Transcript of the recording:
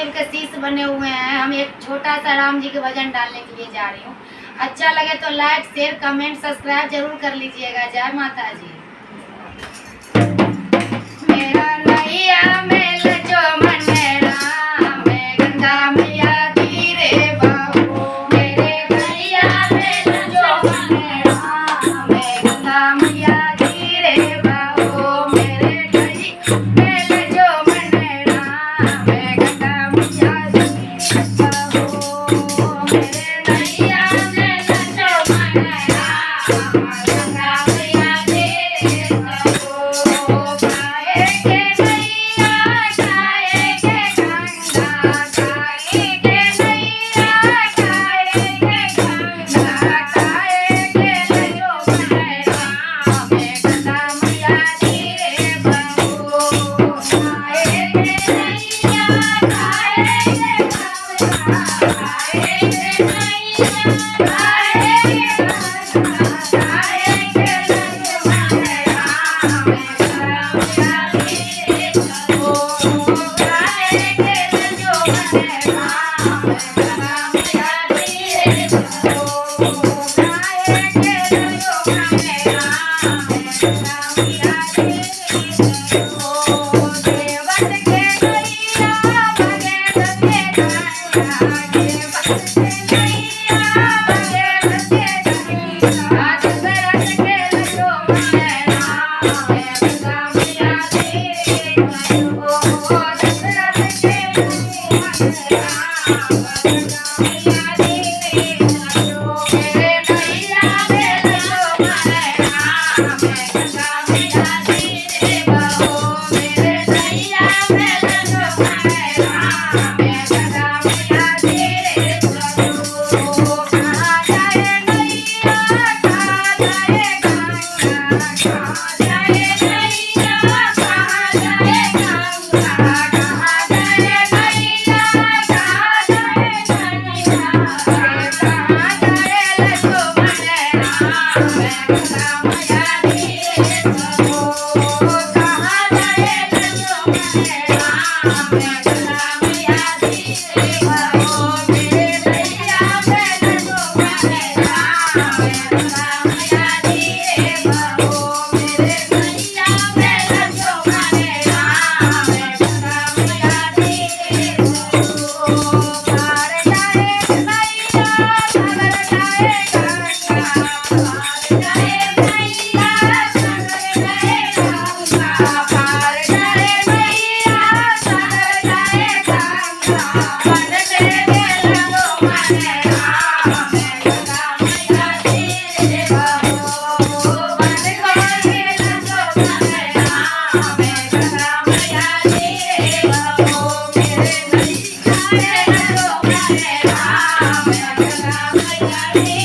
महादेव के शीश बने हुए हैं। हम एक छोटा सा राम जी के भजन डालने के लिए जा रही हूँ। अच्छा लगे तो लाइक शेयर कमेंट सब्सक्राइब जरूर कर लीजिएगा। जय माता जी। मेरा नैया में लजो मन मेरा मैं गंगा मैया धीरे बाबू। मेरे नैया में लजो मन मेरा मैं गंगा मैया धीरे बाबू। मेरे नैया में लजो मन मेरा मैं गंगा मैया धीरे बाबू। मेरे नैया में लजो मन मेरा मैं गंगा मैया धीरे बाबू। काहे के नैया काहे के गंगा काहे के नैया काहे के गंगा काहे के लजो मन मेरा मैं गंगा मैया धीरे बाबू। काहे के नैया काहे के गंगा काहे के नैया काहे के गंगा काहे के लजो मन मेरा मैं गंगा मैया धीरे बाबू। काहे के लजो मन मेरा मैं गंगा मैया धीरे बाबू। काहे के लजो मन मेरा मैं गंगा मैया धीरे बाबू। देवत के नैया भगत के गंगा देवत के नैया भगत के गंगा दशरथ के लजो मन मेरा मैं गंगा मैया धीरे बाबू। दशरथ के लजो मन मेरा मैं गंगा मैया धीरे बाबू। मेरे नैया में लजो मन मेरा मैं गंगा मैया धीरे बाबू। मेरे नैया में लजो मन मेरा मैं गंगा मैया धीरे बाबू। कहाँ जाए नैया कहाँ जाए गंगा कहाँ जाए नैया कहाँ जाए गंगा कहाँ जाए नैया कहाँ जाए नैया कहाँ जाए लजो मन मेरा मैं गंगा मैया धीरे बाबू। कहाँ जाए लजो मन मेरा मैं गंगा मैया धीरे बाबू। मेरे नैया में लजो मन मेरा मैं गंगा मैया धीरे बाबू। मेरे नैया में लजो मन मेरा मैं गंगा मैया धीरे बाबू। पार जाए नैया सागर जाए गंगा पार जाए नैया सागर जाए गंगा पार जाए नैया सागर जाए गंगा बन तेरे लजो मन मेरा मैं गंगा मैया धीरे बाबू। बन कोई लजो मन मेरा मैं गंगा मैया धीरे बाबू। मेरे नैया में लजो मन मेरा मैं गंगा मैया धीरे